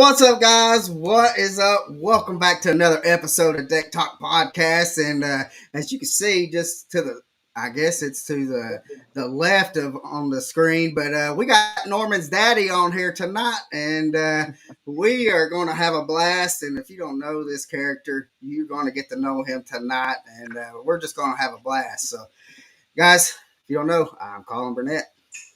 What's up, guys? What is up? Welcome back to another episode of Deck Talk Podcast. And as you can see, just to the, I guess it's to the left of on the screen, but we got Norman's daddy on here tonight, and we are going to have a blast. And if you don't know this character, you're going to get to know him tonight, and we're just going to have a blast. So, guys, if you don't know, I'm Colin Burnett.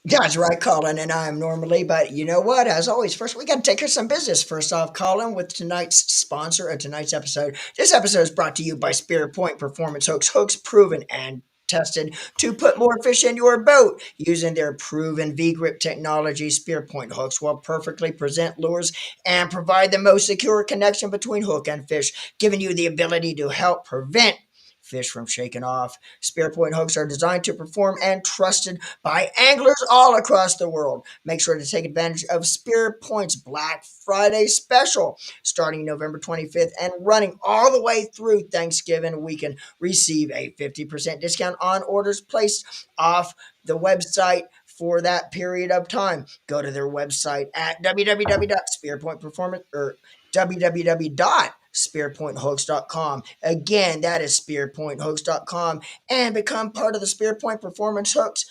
That's right, Colin, and I am normally, but you know what? As always, first we got to take care of some business. First off, Colin, with tonight's sponsor of tonight's episode. This episode is brought to you by Spirit Point Performance Hooks. Hooks proven and tested to put more fish in your boat using their proven V-grip technology. Spear Point hooks will perfectly present lures and provide the most secure connection between hook and fish, giving you the ability to help prevent fish from shaking off. Spear Point hooks are designed to perform and trusted by anglers all across the world. Make sure to take advantage of Spear Point's Black Friday special starting November 25th and running all the way through Thanksgiving weekend. Receive a 50% discount on orders placed off the website for that period of time. Go to their website at www.spearpointperformance or www.spearpointhooks.com. Again, that is spearpointhooks.com, and become part of the Spearpoint Performance Hooks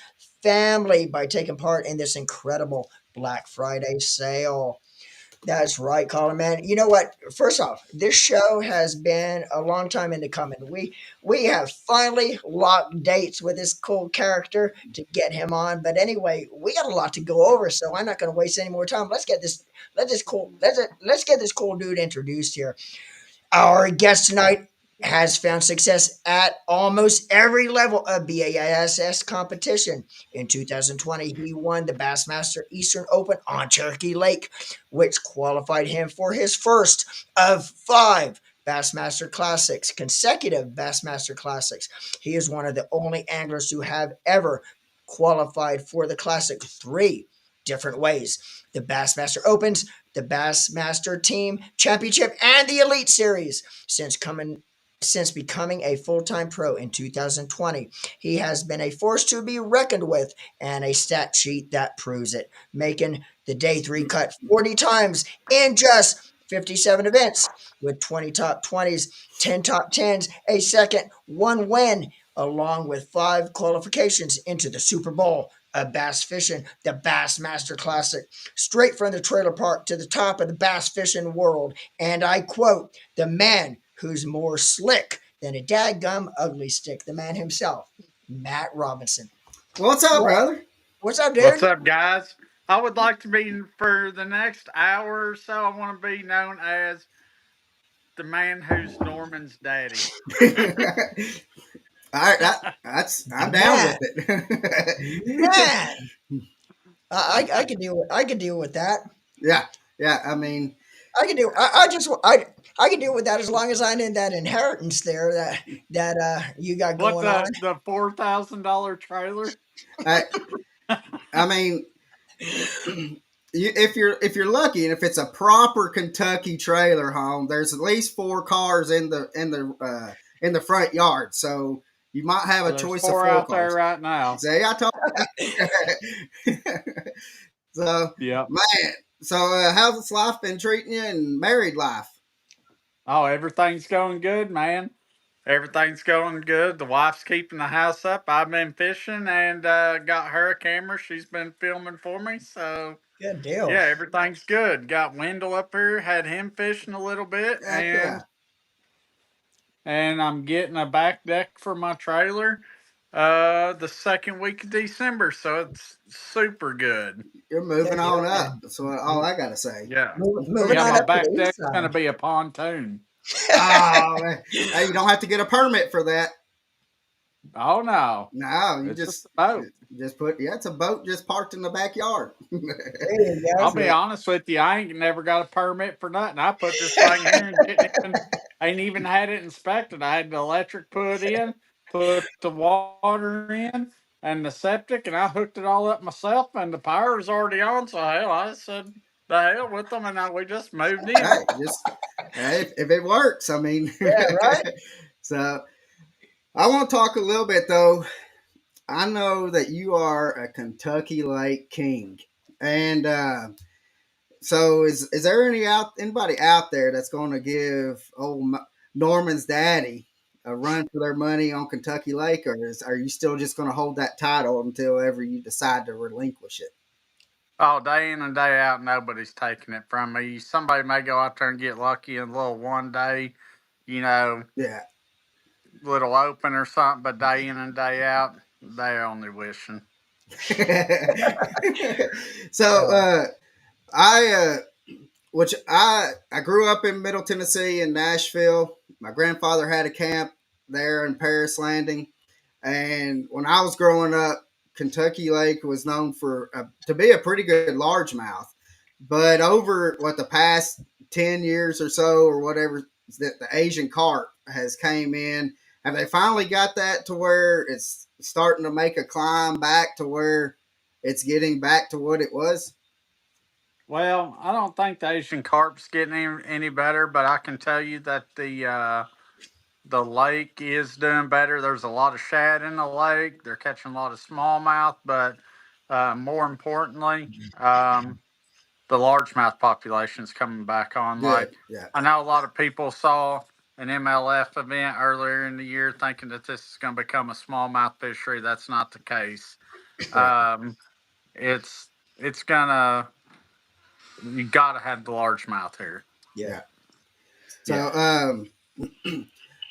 family by taking part in this incredible Black Friday sale. That's right, Colin, man. You know what? First off, this show has been a long time in the coming. We have finally locked dates with this cool character to get him on. But anyway, we got a lot to go over, so I'm not going to waste any more time. Let's get this cool dude introduced here. Our guest tonight has found success at almost every level of BASS competition. In 2020, he won the Bassmaster Eastern Open on Cherokee Lake, which qualified him for his first of 5 Bassmaster Classics, consecutive Bassmaster Classics. He is one of the only anglers who have ever qualified for the Classic 3 different ways: the Bassmaster Opens, the Bassmaster Team Championship, and the Elite Series. Since becoming a full-time pro in 2020, he has been a force to be reckoned with and a stat sheet that proves it, making the day 3 cut 40 times in just 57 events, with 20 top 20s, 10 top 10s, a second, 1 win, along with 5 qualifications into the Super Bowl of bass fishing, the Bassmaster Classic, straight from the trailer park to the top of the bass fishing world. And I quote, the man who's more slick than a dadgum ugly stick, the man himself, Matt Robertson. What's up, brother? What's up, What's dude? up, guys? I would like to be, for the next hour or so, I want to be known as the man who's Norman's daddy. All right, I'm down with Man, it. man, I can deal with that. yeah. I mean, I can do. I can deal with that as long as I'm in that inheritance there that you got What going on. the $4,000 trailer? I, I mean, if you're lucky, and if it's a proper Kentucky trailer home, there's at least 4 cars in the front yard, so you might have a Well, there's choice of 4 4 out there cars. right now. See, I told you. So, Yep. man, so how's this life been treating you, and married life? Oh, everything's going good, man. Everything's going good. The wife's keeping the house up. I've been fishing and got her a camera. She's been filming for me. So, Good deal. yeah, everything's good. Got Wendell up here, had him fishing a little bit, Heck yeah. and I'm getting a back deck for my trailer the second week of December, so it's super good. You're Good moving deal, on up. man. That's all I gotta say. Yeah. Moving Yeah, on my up to back the east deck's gonna be a pontoon. Oh, man. Hey, you don't have to get a permit for that. Oh no. No, you It's just just a boat. it's a boat just parked in the backyard. There you I'll go. be honest with you, I ain't never got a permit for nothing. I put this thing here and ain't even had it inspected. I had the electric put in, put the water in, and the septic, and I hooked it all up myself. And the power was already on, so hell, I said the hell with them, and we just moved in. Hey, if it works, I mean. Yeah, right. So I want to talk a little bit though. I know that you are a Kentucky Lake king, and So is there anybody out there that's going to give Norman's daddy a run for their money on Kentucky Lake, or are you still just going to hold that title until ever you decide to relinquish it? Oh, day in and day out, nobody's taking it from me. Somebody may go out there and get lucky in a little one day, you know, Yeah. little open or something, but day in and day out, they're only wishing. So Uh, I which I grew up in Middle Tennessee in Nashville. My grandfather had a camp there in Paris Landing, and when I was growing up, Kentucky Lake was known for to be a pretty good largemouth. But over what the past 10 years or so, or whatever, that the Asian carp has came in. Have they finally got that to where it's starting to make a climb back to where it's getting back to what it was? Well, I don't think the Asian carp's getting any better, but I can tell you that the lake is doing better. There's a lot of shad in the lake. They're catching a lot of smallmouth, but more importantly, the largemouth population's coming back on. Good. Like, Yeah. I know a lot of people saw an MLF event earlier in the year thinking that this is going to become a smallmouth fishery. That's not the case. Right. Um, it's gonna you got to have the largemouth here. yeah, Yeah. yeah.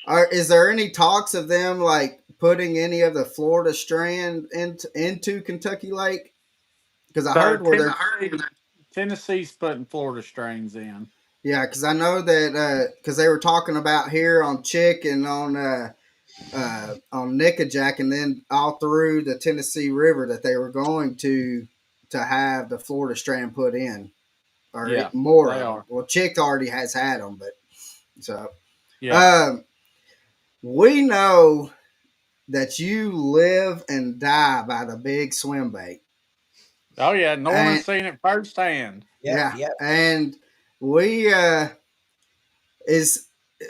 So, is there any talks of them like putting any of the Florida strand into Kentucky Lake? Because I So heard where they're Tennessee's putting Florida strains in. yeah, because I know that because they were talking about here on Chick and on Nickajack, and then all through the Tennessee River that they were going to have the Florida strand put in, or Yeah, more they of them. are. Well, Chick already has had them, but so Yeah. um, we know that you live and die by the big swim bait, Oh yeah, and Norman's seen it firsthand. Yep, yeah, yep, and we is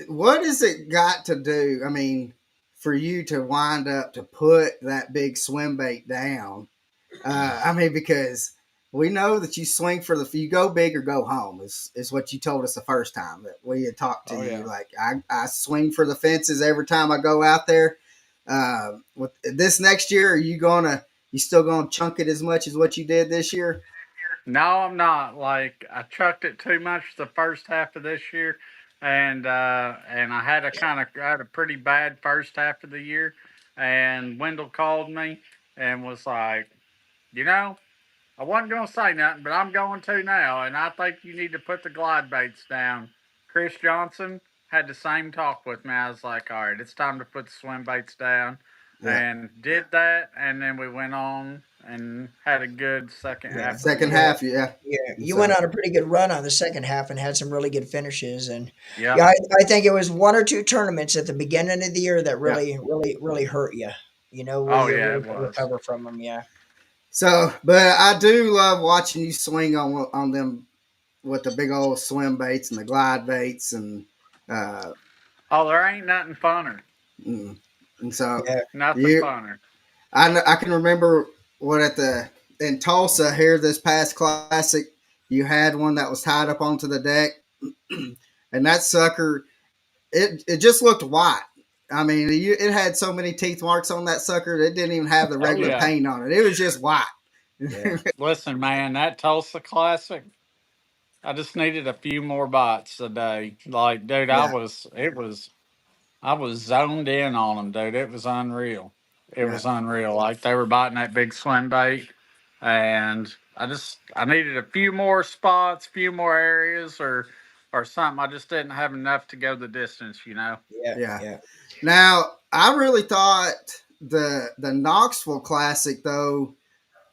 what has it got to do? I mean, for you to wind up to put that big swim bait down. I mean, because we know that you swing for the you go big or go home is what you told us the first time that we had talked to Oh you. yeah. Like I swing for the fences every time I go out there. With this next year, are you still gonna chunk it as much as what you did this year? No, I'm not. Like I chucked it too much the first half of this year, and I had a pretty bad first half of the year, and Wendell called me and was like, you know, I wasn't going to say nothing, but I'm going to now, and I think you need to put the glide baits down. Chris Johnson had the same talk with me. I was like, all right, it's time to put the swim baits down, Yeah. and did that, and then we went on and had a good second yeah, half of the Second yeah. year. half, yeah. Yeah, And you went so on a pretty good run on the second half and had some really good finishes. And Yeah. yeah, I think it was one or two tournaments at the beginning of the year that yeah. really hurt you. Where Oh you yeah, really it couldn't was. recover from them. Yeah, So, but I do love watching you swing on them with the big old swim baits and the glide baits uh, Oh, there ain't nothing funner. mm. And so yeah, Nothing you, funner. I can remember what at the in Tulsa here this past classic, you had one that was tied up onto the deck, and that sucker it just looked white. I mean, it had so many teeth marks on that sucker, it didn't even have the Oh regular yeah. paint on it. It was just white. yeah, Listen, man, that Tulsa Classic. I just needed a few more bites a day. Like, dude, Yeah, I was zoned in on them, dude. It was unreal. It yeah. was unreal. Like they were biting that big swim bait, and I needed a few more spots, few more areas, or something. I just didn't have enough to go the distance, you know. yeah, Yeah. yeah, Now, I really thought the Knoxville Classic though,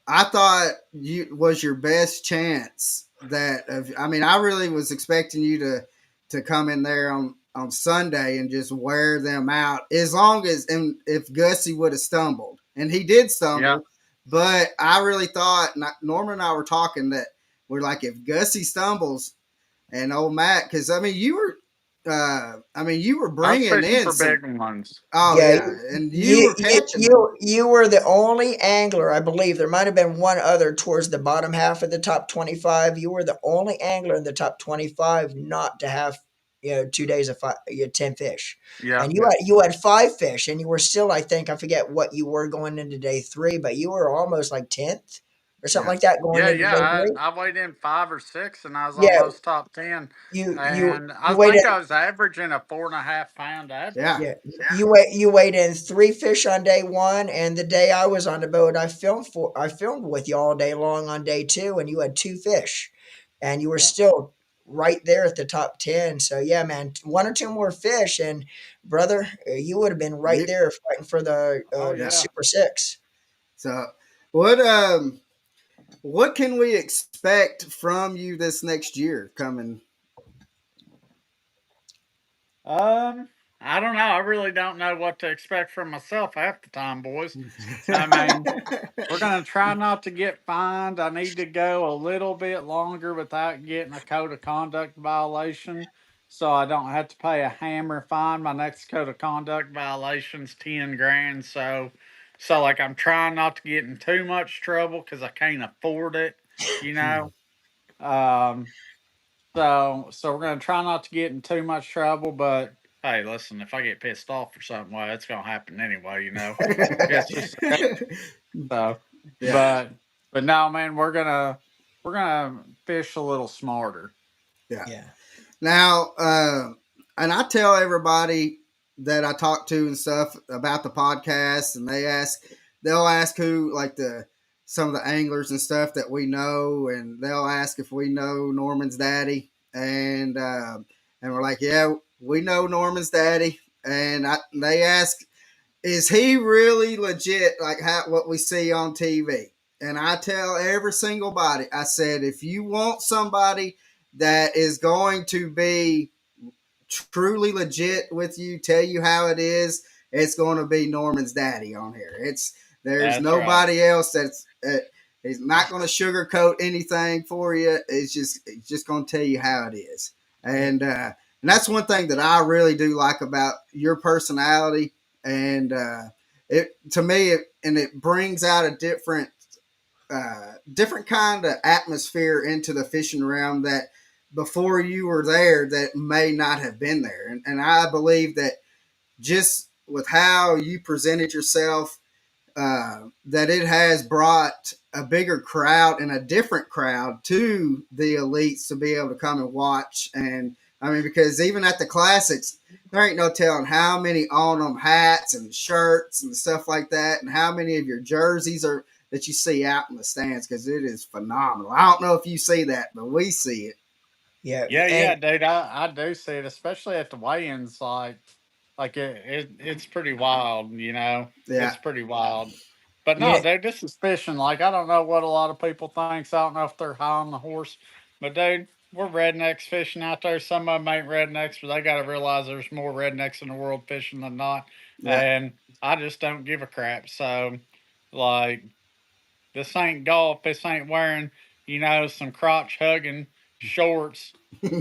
I thought you was your best chance I mean, I really was expecting you to come in there on Sunday and just wear them out as long as and if Gussie would have stumbled. And he did Yeah. stumble, but I really thought Norman and I were talking that we're like if Gussie stumbles and old Matt, because I mean, I mean, you were I was bringing fishing in for some. big ones. Oh Yeah, yeah, and you were catching them. you were the only angler, I believe. There might have been one other towards the bottom half of the top 25. You were the only angler in the top 25 not to have 2 days of you had 10 fish, Yeah. and you had 5 fish, and you were still, I think, I forget what you were going into day 3, but you were almost like 10th or something Yeah, like that going Yeah, into day yeah. 3. I weighed in 5 or 6, and I was Yeah, almost top 10. And I you weighed think in. I was averaging a 4.5 pound average. yeah. Yeah, you weighed in 3 fish on day 1, and the day I was on the boat, I filmed with you all day long on day 2, and you had 2 fish, and you were Yeah. still right there at the top 10. So yeah, man, 1 or 2 more fish, and brother, you would have been right You, there fighting for the Oh yeah. yeah. Super Six. So, what what can we expect from you this next year coming? Um, I don't know. I really don't know what to expect from myself half the time, boys. I mean, we're gonna try not to get fined. I need to go a little bit longer without getting a code of conduct violation, so I don't have to pay a hammer fine. My next code of conduct violation's 10 grand. So like I'm trying not to get in too much trouble because I can't afford it. You know. Um. So we're gonna try not to get in too much trouble, but hey, listen, if I get pissed off or something, well, it's gonna happen anyway. It's just so. Yeah, But but no, man, we're gonna fish a little smarter. yeah. Yeah, Now, and I tell everybody that I talk to and stuff about the podcast, and they'll ask who like some of the anglers and stuff that we know, and they'll ask if we know Norman's daddy, and we're like, yeah, we know Norman's daddy, and they ask, is he really legit like what we see on TV? And I tell every single body, I said, if you want somebody that is going to be truly legit with you, tell you how it is, it's going to be Norman's daddy on here. There's That's right. nobody else that's he's not going to sugarcoat anything for you. It's just going to tell you how it is, yeah, and that's one thing that I really do like about your personality, and it to me it brings out a different kind of atmosphere into the fishing realm that before you were there that may not have been there. And I believe that just with how you presented yourself, that it has brought a bigger crowd and a different crowd to the elites to be able to come and watch. And I mean, because even at the classics, there ain't no telling how many on them hats and shirts and stuff like that, and how many of your jerseys are that you see out in the stands because it is phenomenal. I don't know if you see that, but we see it. yeah, Yeah, and yeah, dude. I do see it, especially at the weigh-ins. Like it's pretty wild. Yeah. It's pretty wild. But you no, know, dude, this is fishing. Like I don't know what a lot of people thinks. I don't know if they're high on the horse, but dude, we're rednecks fishing out there. Some of them ain't rednecks, but they got to realize there's more rednecks in the world fishing than not. Yeah. And I just don't give a crap. So, like, this ain't golf. This ain't wearing, some crotch hugging shorts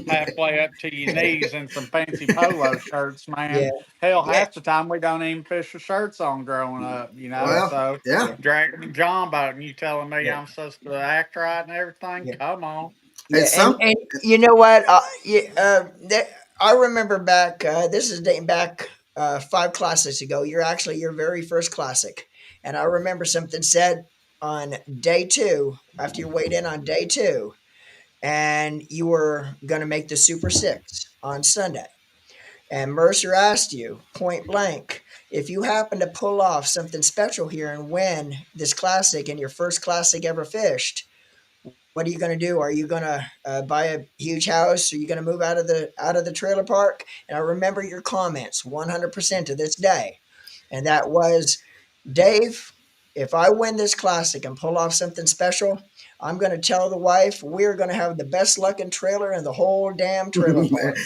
halfway up to your knees and some fancy polo shirts, yeah, man. Hell, yeah, half the time we don't even fish with shirts on growing up. yeah, Well, So yeah. yeah, dragging John boat and you telling me yeah, I'm supposed to act right and everything? yeah. Come on. Yeah, It's some. and you know what? I remember back. This is dating back 5 classics ago. You're actually your very first classic, and I remember something said on day 2 after you weighed in on day 2, and you were going to make the Super Six on Sunday. And Mercer asked you point blank if you happen to pull off something special here and win this classic and your first classic ever fished, what are you going to do? Are you going to buy a huge house? Are you going to move out of the trailer park? And I remember your comments 100% to this day, and that was, Dave, if I win this classic and pull off something special, I'm going to tell the wife we're going to have the best looking trailer in the whole damn trailer park.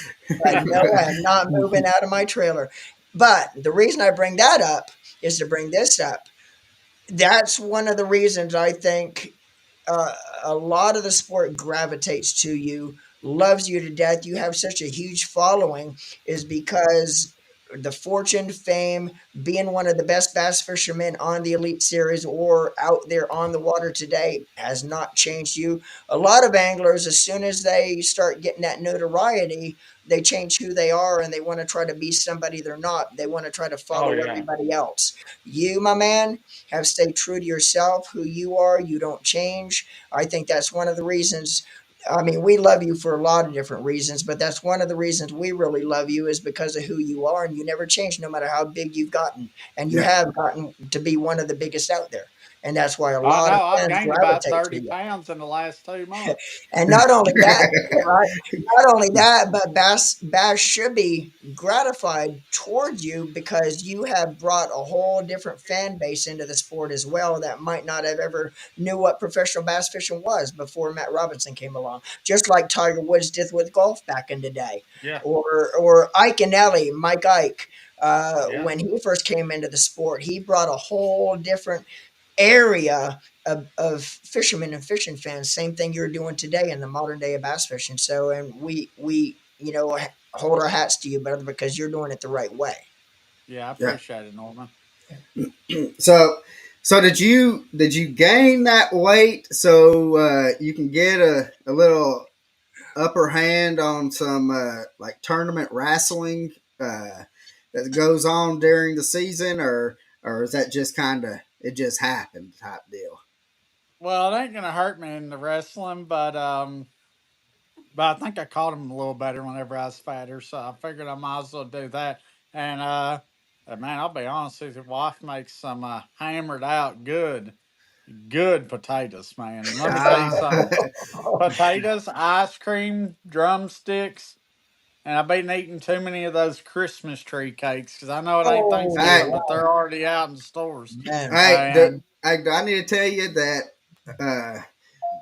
But no, I'm not moving out of my trailer. But the reason I bring that up is to bring this up. That's one of the reasons I think a lot of the sport gravitates to you loves you to death, you have such a huge following, is because the fortune, fame, being one of the best bass fishermen on the Elite Series or out there on the water today has not changed you. A lot of anglers, as soon as they start getting that notoriety, they change who they are and they want to try to be somebody they're not. They want to try to Oh follow yeah. everybody else. You, my man, have stayed true to yourself, who you are. You don't change. I think that's one of the reasons. I mean, we love you for a lot of different reasons, but that's one of the reasons we really love you is because of who you are, and you never change, no matter how big you've gotten, and you Yeah, have gotten to be one of the biggest out there, and that's why a I lot of know. I've fans gained about gravitate to 30 you. pounds in the last 2 months. And not only that, right? Not only that, but Bass should be gratified towards you because you have brought a whole different fan base into the sport as well that might not have ever knew what professional bass fishing was before Matt Robertson came along. Just like Tiger Woods did with golf back in the day, Yeah. or Ike and Ellie, Mike Ike. Yeah. When he first came into the sport, he brought a whole different area of fishermen and fishing fans. Same thing you're doing today in the modern day of bass fishing. So, and we hold our hats to you, brother, because you're doing it the right way. Yeah. I yeah. appreciate it, Norman. So, so did you gain that weight so you can get a little upper hand on some like tournament wrestling that goes on during the season, or is that just kind of it just happened type deal? Well, it ain't gonna hurt me in the wrestling, but I think I caught him a little better whenever I was fatter, so I figured I might as well do that. And man, I'll be honest with you, wife makes some hammered out good potatoes, man. Let me tell you Ah, something. Potatoes, ice cream, drumsticks, and I've been eating too many of those Christmas tree cakes because I know it ain't hey, Thanksgiving, but they're already out in stores. Man, And I need to tell you that uh,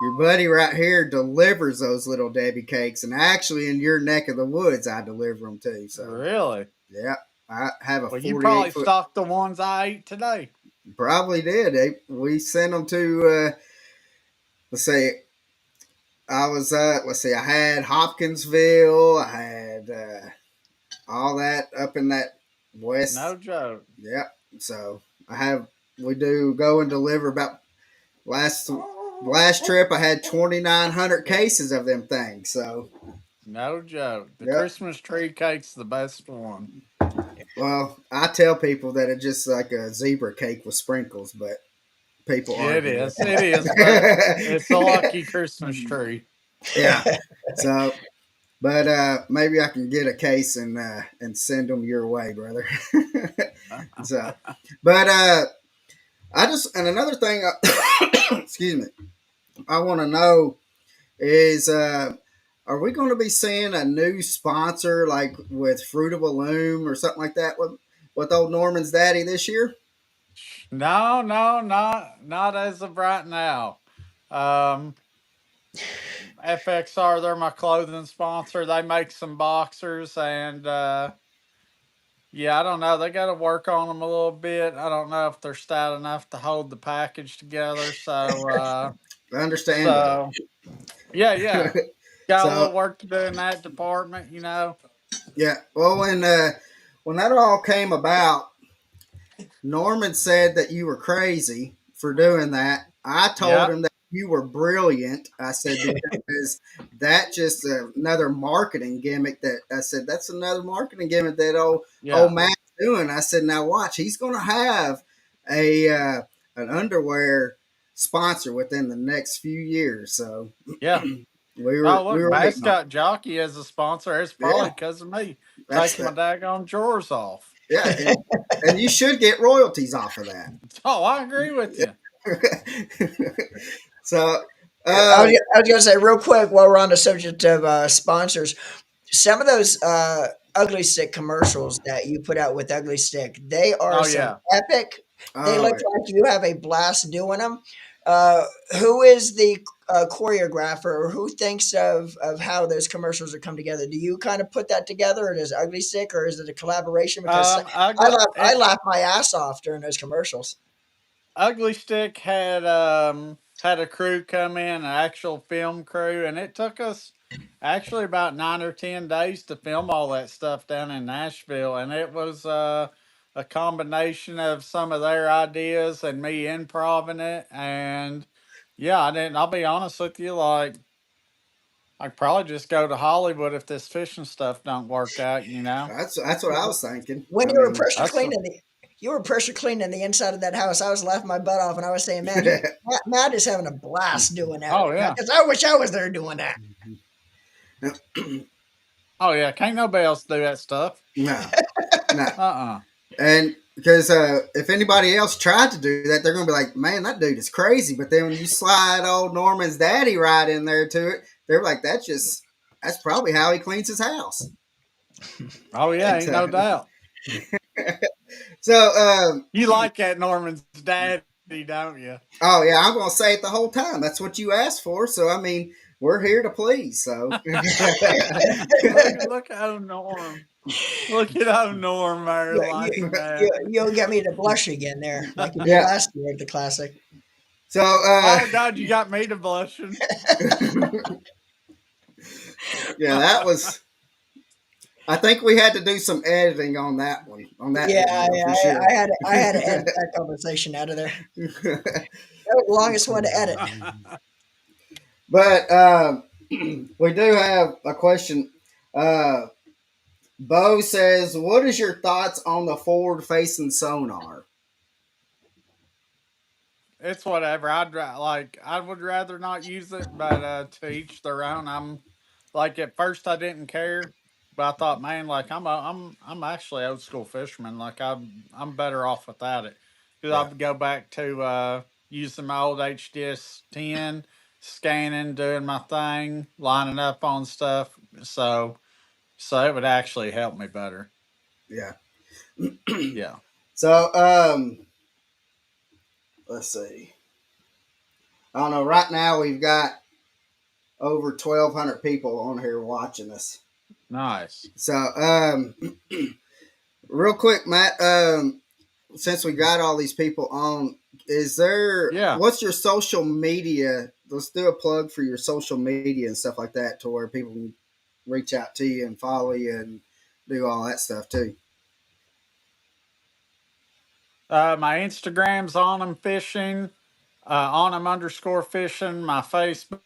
your buddy right here delivers those little Debbie cakes, and actually in your neck of the woods, I deliver them too. So really, yeah, I have a well, you 48 probably foot. stocked the ones I ate today. Probably did. We sent them to. Let's see. I was. Let's see. I had Hopkinsville. I had all that up in that west. No joke. Yep. So I have. We do go and deliver about last last trip. I had 2,900 cases of them things. So No joke. The yep. Christmas tree cake's the best one. Well, I tell people that it's just like a zebra cake with sprinkles, but people It argue with is. It is, but it's a that. lucky Christmas tree. Yeah. So, but maybe I can get a case and send them your way, brother. So, but I just and another thing, excuse me, I want to know is are we going to be seeing a new sponsor like with Fruit of a Loom or something like that with old Norman's daddy this year? No, no, not as of right now. Um, FXR, they're my clothing sponsor. They make some boxers, and yeah, I don't know. They got to work on them a little bit. I don't know if they're stout enough to hold the package together. Understandable. So yeah, yeah, got a So little work to do in that department. yeah, well when that all came about, Norman said that you were crazy for doing that. I told Yeah, him that you were brilliant. I said because that's just another marketing gimmick. That I said that's another marketing gimmick that old yeah, Matt's doing. I said now watch, he's going to have a an underwear sponsor within the next few years. So yeah. we Oh, were look, Bass waiting on. got Jockey as a sponsor. It's It. Yeah, probably because of me that's taking my the daggone drawers off. yeah, and you should get royalties off of that. Oh, I agree with you. So, I uh, was, I was going to say real quick while we're on the subject of sponsors, some of those ugly stick commercials that you put out with ugly stick, they are Oh, some yeah. epic. They oh, look like you have a blast doing them. uh, who is the choreographer, or who thinks of how those commercials are come together? Do you kind of put that together, or does ugly stick, or is it a collaboration? Because Ugly, I it, laugh my ass off during those commercials. Ugly Stick had a crew come in, an actual film crew, and it took us. actually about 9 or 10 days to film all that stuff down in Nashville, and it was a combination of some of their ideas and me improving it. And yeah, I didn't. I'll be honest with you, like I'd probably just go to Hollywood if this fishing stuff don't work out. You know, That's what I was thinking. When I you were mean, pressure that's cleaning the inside of that house, I was laughing my butt off, and I was saying, "Man, Matt is having a blast doing that oh right now." yeah, Because I wish I was there doing that. oh yeah. Can't nobody else do that stuff. no, no. Uh And because if anybody else tried to do that, they're going to be like, man, that dude is crazy. But then when you slide old Norman's daddy right in there to it, they're like, that's probably how he cleans his house. Oh yeah, ain't no So, doubt. so You like that Norman's daddy, don't you? oh, yeah, I'm going to say it the whole time. That's what you asked for. So, I mean, we're here to please. So, Look at old Norm. Look at old Norm there You, you, liking you, that. you'll get me to blush again there, like you did yeah. last year at the classic. So, Oh God, you got me to blushing. yeah, that was. I think we had to do some editing on that one, on that Yeah, video for sure. I had to edit that conversation out of there. That was the longest one to edit. But we do have a question. Uh, Bo says, "What is your thoughts on the forward-facing sonar?" It's whatever. Like. I would rather not use it, but to each their own. I'm like at first I didn't care, but I thought, man, like I'm actually old school fisherman. Like I'm better off without it because I Yeah, would go back to using my old HDS 10, scanning, doing my thing, lining up on stuff. So it would actually help me better. yeah. Yeah. So let's see. I don't know. Right now we've got over 1,200 people on here watching us. Nice. So real quick, Matt. Since we got all these people on, is there Yeah. what's your social media? Let's do a plug for your social media and stuff like that, to where people can reach out to you and follow you and do all that stuff too. My Instagram's on them fishing, on them underscore fishing. My Facebook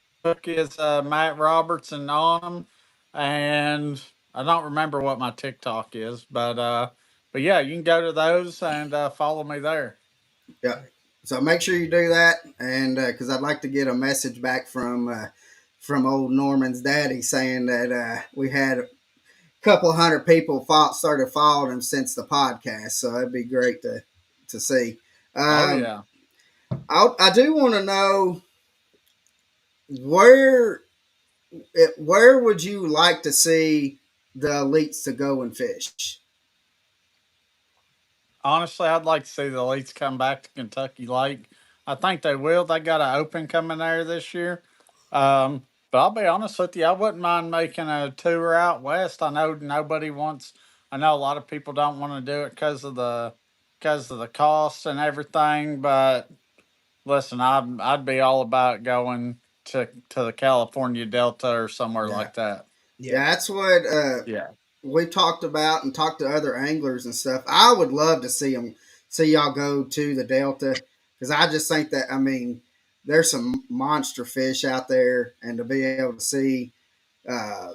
is Matt Robertson on them, and I don't remember what my TikTok is, but yeah, you can go to those and follow me there. Yeah. So make sure you do that, and because I'd like to get a message back from old Norman's daddy saying that we had a couple hundred people started following him since the podcast. So that'd be great to see. Oh Um, yeah. I do want to know where where would you like to see the elites to go and fish? Honestly, I'd like to see the elites come back to Kentucky Lake. I think they will. They got an open coming there this year. But I'll be honest with you, I wouldn't mind making a tour out west. I know nobody wants. I know a lot of people don't want to do it because of the cost and everything. But listen, I'd be all about going to the California Delta or somewhere Yeah, like that. Yeah, yeah, that's what Yeah. we talked about and talked to other anglers and stuff. I would love to see y'all go to the Delta, because I just think that, I mean, there's some monster fish out there, and to be able to uh,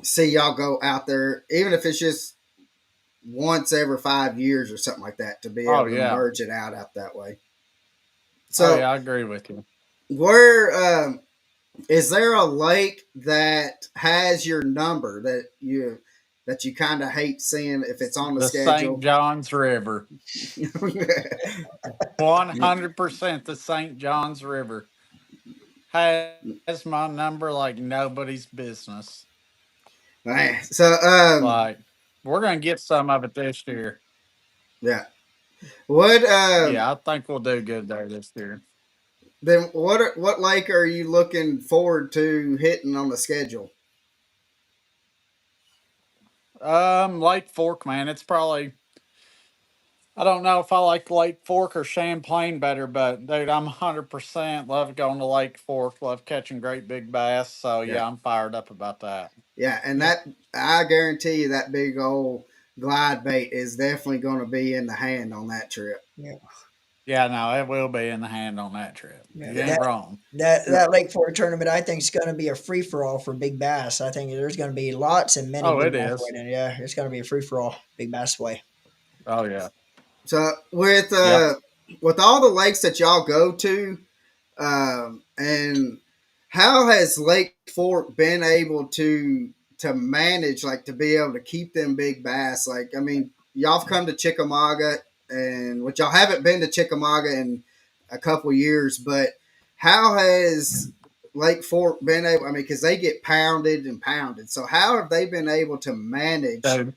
see y'all go out there, even if it's just once every 5 years or something like that, to be Oh able to yeah. merge it out that way. Oh So yeah. I agree with you. where is there a lake that has your number that you kind of hate seeing if it's on the The St. schedule? John's River. 100% the St. John's River has my number like nobody's business. Man, so Like, we're going to get some of it this year. yeah. What Yeah, I think we'll do good there this year. then what lake are you looking forward to hitting on the schedule? Lake Fork, man, it's probably I don't know if I like Lake Fork or Champlain better, but dude, I'm 100% love going to Lake Fork. Love catching great big bass. So Yeah, yeah, I'm fired up about that. yeah, and Yeah, that I guarantee you that big old glide bait is definitely going to be in the hand on that trip. yeah, Yeah, no, it will be in the hand on that trip. yeah. You ain't wrong. That Lake Fork tournament, I think, is going to be a free for all for big bass. I think there's going to be lots and many Oh, big it bass is. weighing in. Yeah, it's going to be a free for all big bass way. Oh yeah. So Yep. with all the lakes that y'all go to, and how has Lake Fork been able to manage, like, to be able to keep them big bass? Like, I mean, y'all have come to Chickamauga, and which y'all haven't been to Chickamauga in a couple years, but how has Lake Fork been able? I mean, because they get pounded and pounded. So how have they been able to manage? So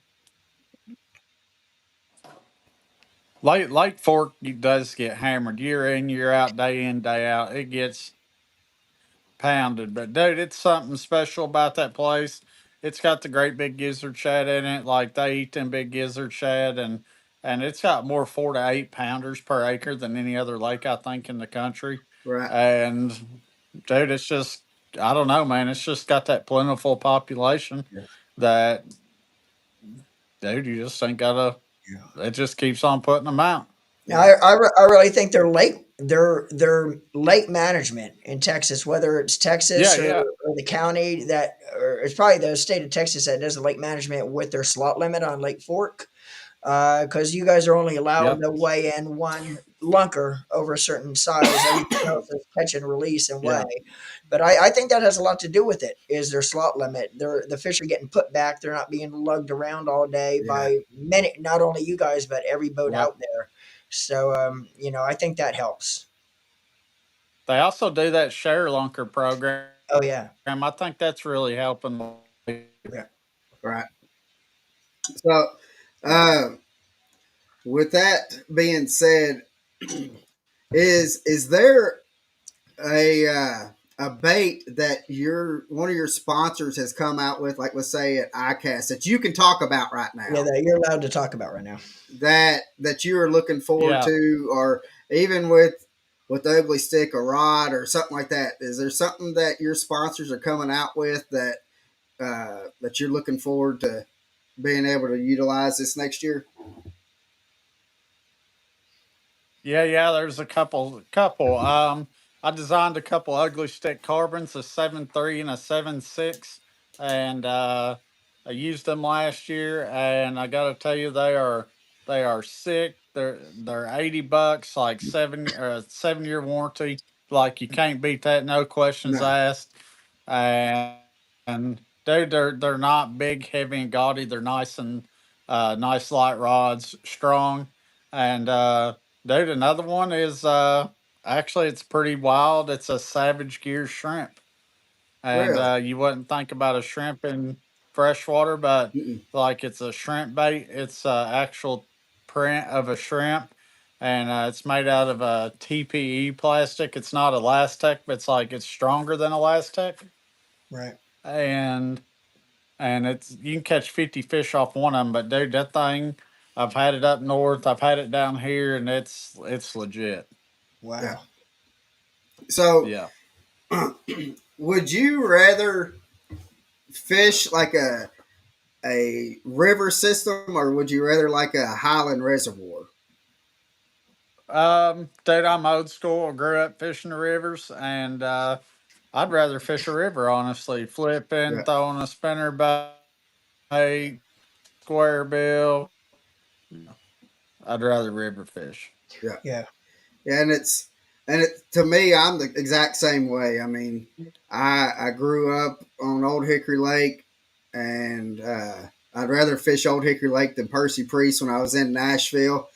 Lake Fork does get hammered year in, year out, day in, day out. It gets pounded. But dude, it's something special about that place. It's got the great big gizzard shad in it. Like they eat them big gizzard shad, and it's got more 4 to 8 pounders per acre than any other lake I think in the country. Right, And dude, it's just I don't know, man. It's just got that plentiful population Yeah, that dude, you just ain't gotta. yeah. It just keeps on putting them out. Now, yeah, I really think their lake management in Texas, whether it's Yeah, Texas yeah, or the county that, or it's probably the state of Texas that does the lake management with their slot limit on Lake Fork, because you guys are only allowed yep, to weigh in one lunker over a certain size. Everything else is catch and release and weigh. yeah, But I think that has a lot to do with it. Is their slot limit? The fish are getting put back. They're not being lugged around all day yeah. by many, not only you guys, but every boat yep. out there. So I think that helps. They also do that share lunker program. Oh yeah, I think that's really helping. yeah, Right. So, uh, with that being said, is there a bait that your one of your sponsors has come out with, like let's say at ICAST, that you can talk about right yeah. now, That you're allowed to talk about right now. that you are looking forward Yeah, to, or even with the ugly stick or rod or something like that? Is there something that your sponsors are coming out with that you're looking forward to being able to utilize this next year? yeah. There's a couple. I designed a couple ugly stick carbons, a 7.3 and a 7.6, and I used them last year. And I got to tell you, they are sick. They're $80, like 7 year warranty. Like you can't beat that. No questions No. asked. And dude, they're not big, heavy, and gaudy. They're nice and nice light rods, strong, and dude, another one is actually it's pretty wild. It's a Savage Gear shrimp, and Really? you wouldn't think about a shrimp in freshwater, but Mm-mm. like it's a shrimp bait. It's actual print of a shrimp, and it's made out of a TPE plastic. It's not elastic, but it's stronger than elastic, Right. and it's you can catch 50 fish off one of them. But dude, that thing, I've had it up north, I've had it down here, and it's legit. Yeah. Wow. So, Yeah. would you rather fish like a river system, or would you rather like a highland reservoir? Dude, I'm old school. I grew up fishing the rivers, and I'd rather fish a river, honestly. Flipping, Yeah, throwing a spinner bait, square bill. I'd rather river fish. yeah, Yeah. yeah. And it to me, I'm the exact same way. I mean, I grew up on Old Hickory Lake, and I'd rather fish Old Hickory Lake than Percy Priest when I was in Nashville,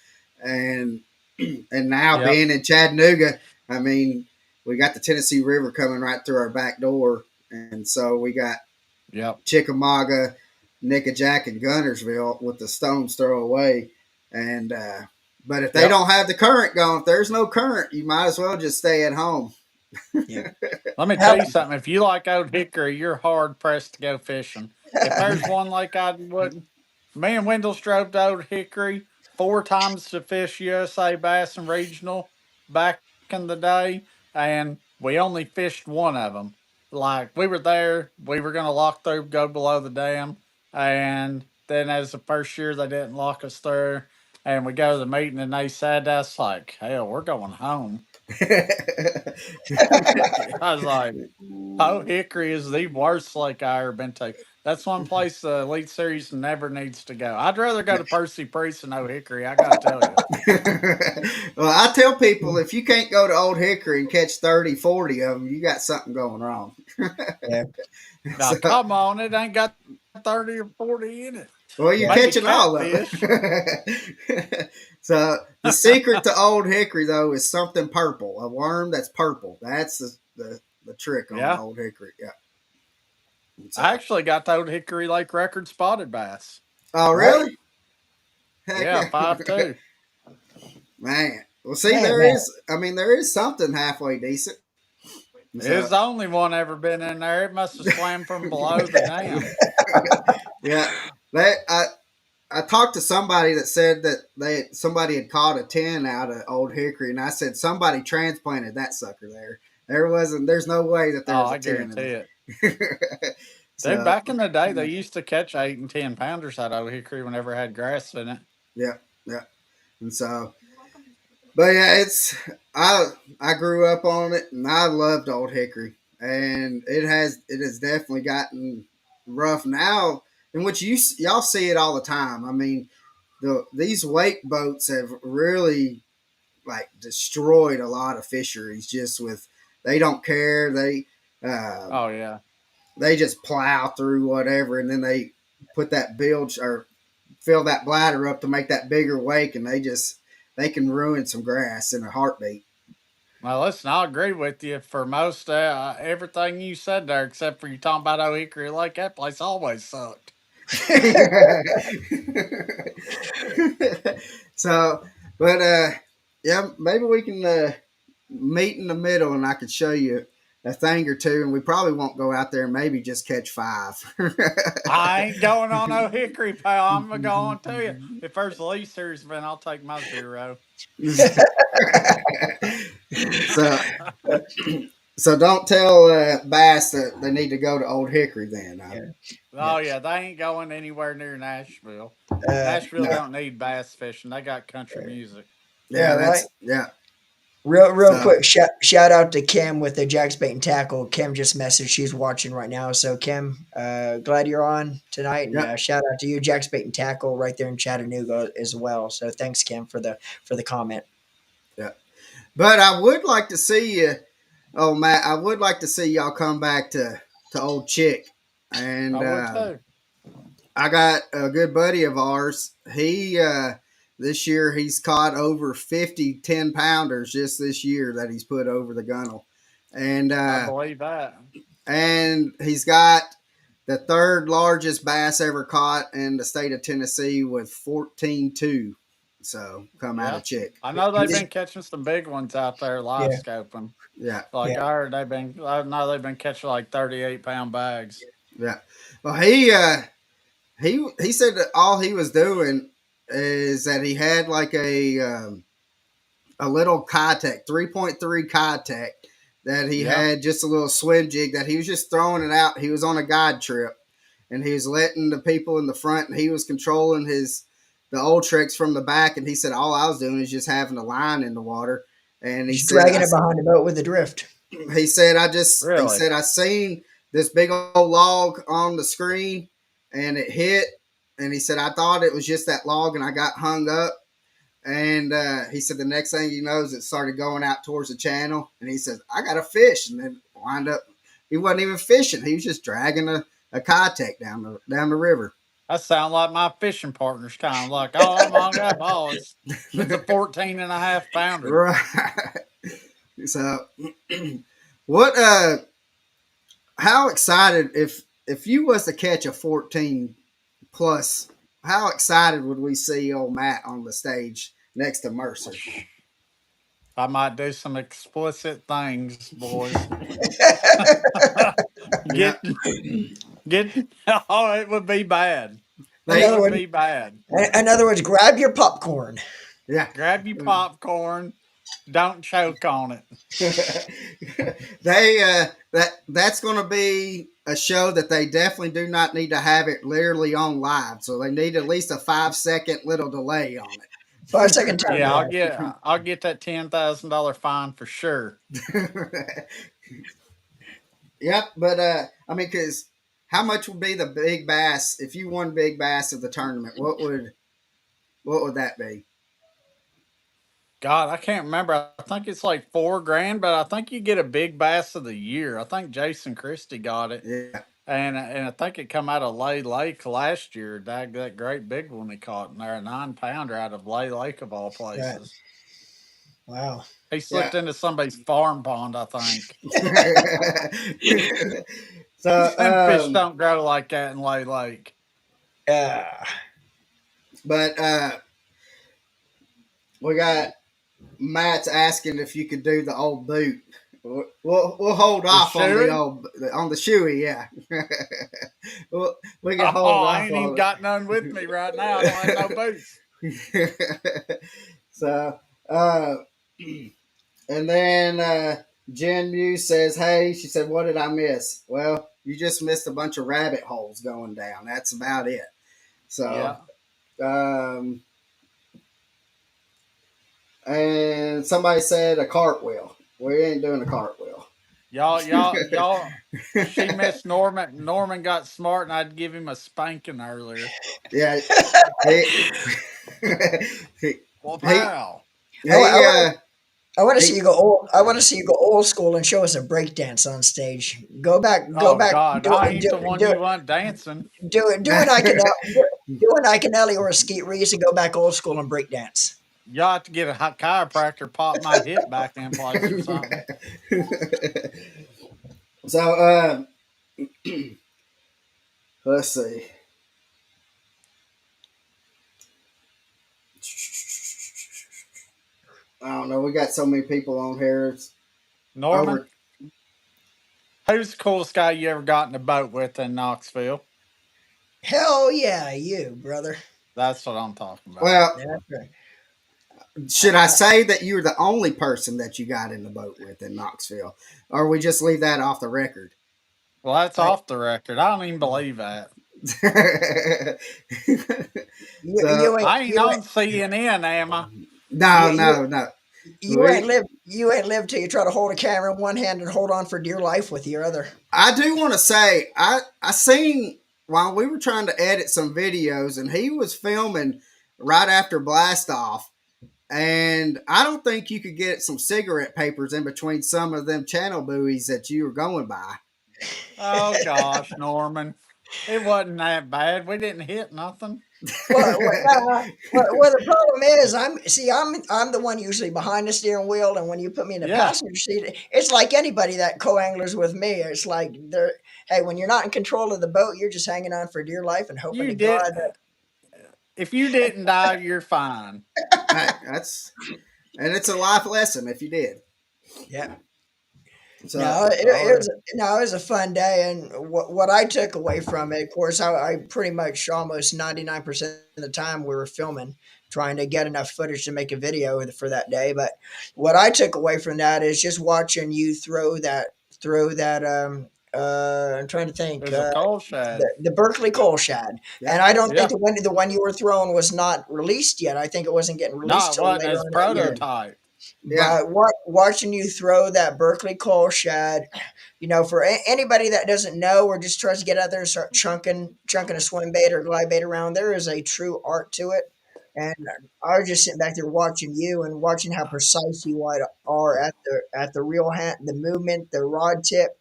and and now Yep, being in Chattanooga, I mean, we got the Tennessee River coming right through our back door, and so we got yep, Chickamauga, Nickajack, and Gunnersville with the stone's throw away. And but if they yep. don't have the current going, if there's no current, you might as well just stay at home. Yeah. Let me tell you Happens. something. If you like Old Hickory, you're hard pressed to go fishing. If there's one lake I wouldn't, me and Wendell drove to Old Hickory four times to Fish USA Bass and Regional back in the day, and we only fished one of them. Like we were there, we were gonna lock through, go below the dam, and then as the first year they didn't lock us through, and we go to the meeting and they said that's like hell, we're going home. I was like, oh, Hickory is the worst lake I ever been to. That's one place the Elite Series never needs to go. I'd rather go to Percy Priest than Old Hickory. I gotta tell you. Well, I tell people if you can't go to Old Hickory and catch 30, 40 of them, you got something going wrong. Yeah. Now, So, come on, it ain't got 30 or 40 in it. well, you're Yeah. Maybe catching all of catfish. it. So the secret to Old Hickory though is something purple, a worm that's purple. That's the trick on Yeah, Old Hickory. Yeah. I So, actually got the Old Hickory Lake record spotted bass. oh Right? really? Heck Yeah, yeah. 5'2". Man. Well, see, Man, there man. is. I mean, there is something halfway decent. It's So, the only one ever been in there. It must have swam from below the dam. yeah, that I talked to somebody that said that somebody had caught a 10 out of Old Hickory, and I said somebody transplanted that sucker there. There's no way that there Oh, was a I 10 in guarantee it. there. Dude, So back in the day, they used to catch 8 and 10 pounders out of Hickory whenever it had grass in it. yeah, yeah, and so, but yeah, I I grew up on it, and I loved Old Hickory, and it has definitely gotten rough now, in which y'all see it all the time. I mean, these wake boats have really like destroyed a lot of fisheries just with they don't care Oh, yeah. they just plow through whatever and then they put that bilge or fill that bladder up to make that bigger wake and they can ruin some grass in a heartbeat. Well, listen, I agree with you for most everything you said there, except for you talking about Old Hickory Lake. That place always sucked. So but yeah, maybe we can meet in the middle and I could show you a thing or two, and we probably won't go out there and maybe just catch five. I ain't going on no Hickory, pal. I'm going to tell you. If there's a lease series event, I'll take my 0. so so don't tell Bass that they need to go to Old Hickory then. Yeah. Yeah. Oh, yeah, they ain't going anywhere near Nashville. Nashville No, don't need bass fishing. They got country music. yeah, Yeah, right. that's yeah. Real So quick, shout out to Kim with the Jack's Bait and Tackle. Kim just messaged; she's watching right now. So Kim, glad you're on tonight, and yeah, shout out to you, Jack's Bait and Tackle, right there in Chattanooga as well. So thanks, Kim, for the comment. yeah. But I would like to see you. Oh, Matt, I would like to see y'all come back to Old Chick, I and would too. I got a good buddy of ours. He this year he's caught over 50 10-pounders just this year that he's put over the gunnel, and I believe that. he's got the third largest bass ever caught in the state of Tennessee with 14.2. So come out Yeah. of Chick. I know they've He's, been catching some big ones out there live yeah, scoping. Yeah, Like yeah. I heard I know they've been catching like 38-pound bags. yeah. Well, he said that all he was doing is that he had like a little Kitech, 3.3 Kitech that he Yeah. had just a little swim jig that he was just throwing it out. He was on a guide trip and he was letting the people in the front and he was controlling the old tricks from the back. And he said, all I was doing is just having a line in the water. And Just dragging it behind the boat with the drift. he Really? said, I seen this big old log on the screen and it hit. And he said, I thought it was just that log and I got hung up. And he said the next thing he knows, it started going out towards the channel. And he says, I got a fish. And then wind up, he wasn't even fishing. He was just dragging a Kitech down the river. That sound like my fishing partner's kind of like, oh, I'm hung up. Oh, it's a 14.5 pounder. Right. So, what, how excited, if you was to catch a 14 plus, how excited would we see old Matt on the stage next to Mercer? I might do some explicit things, boys. Yeah. get get oh, it would be bad. In They other Would words, be bad. in other words, grab your popcorn. yeah. Grab your popcorn. Don't choke on it. They that's going to be a show that they definitely do not need to have it literally on live, so they need at least a 5 second little delay on 5 second time Yeah, delay. I'll get that $10,000 fine for sure. it. Yep, but I mean, because how much would be the big bass if you won big bass of the tournament? What would that be? God, I can't remember. I think it's like 4 grand, but I think you get a big bass of the year. I think Jason Christie got it, Yeah, and I think it come out of Lay Lake last year. That great big one he caught in there, a 9 pounder out of Lay Lake of all Right. places. Wow. He yeah. slipped into somebody's farm pond, I think. Them so, fish don't grow like that in Lay Lake. Uh, but we got Matt's asking if you could do the old boot. We'll hold The off on the shoey? old on the shoey, yeah. we can Oh, hold I off ain't even on got none with me right now. I don't have no boots. it. so, uh, and then Jen Muse says, "Hey," she said, "What did I miss?" Well, you just missed a bunch of rabbit holes going down. That's about it. So, Yeah. um, and somebody said a cartwheel. We ain't doing a cartwheel. Y'all, she missed Norman. Norman got smart and I'd give him a spanking earlier. Yeah, he he Well, he, pal. I, I he want I want to see he you go old. I want to see you go old school and show us a breakdance on stage. Go Oh, back, God. do I it, ain't do the it, one do you it, want dancing. do an do an Iconelli or a Skeet Reese and go back old school and breakdance. Y'all have to get a chiropractor, pop my hip back in place or something. so let's see. I don't know. We got so many people on here. It's Norman, over. who's the coolest guy you ever got in a boat with in Knoxville? Hell yeah, you brother. That's what I'm talking about. Well, Yeah, that's right. should I say that you were the only person that you got in the boat with in Knoxville, or we just leave that off the record? Well, that's I, off the record. I don't even believe that. so I ain't you on CNN, am I? no, you no, no. you ain't We live you ain't live till you try to hold a camera in one hand and hold on for dear life with your other. I do want to say I seen while we were trying to edit some videos, and he was filming right after blast off, and I don't think you could get some cigarette papers in between some of them channel buoys that you were going by. Oh gosh, Norman. It wasn't that bad. We didn't hit nothing. Well, the problem is, I'm the one usually behind the steering wheel, and when you put me in the Yeah, passenger seat, it's like anybody that co-anglers with me. It's like they're hey, when you're not in control of the boat, you're just hanging on for dear life and hoping you to did. God that If you didn't die, you're fine. Hey, that's and it's a life lesson if you did. yeah. So, No, it Oh was no, it was a fun day, and what I took away from it, of course, I pretty much almost 99% of the time we were filming, trying to get enough footage to make a video for that day. But what I took away from that is just watching you throw that. I'm trying to it think. was a coal shed. The Berkeley coal shad, yeah, and I don't think Yeah. the one you were throwing was not released yet. I think it wasn't getting No, released it till wasn't later his on that year. prototype. yeah. But watching you throw that Berkeley coal shad, for anybody that doesn't know or just tries to get out there and start chunking a swim bait or glide bait around, there is a true art to it. And I was just sitting back there watching you and watching how precise you are at the reel hand, the movement, the rod tip.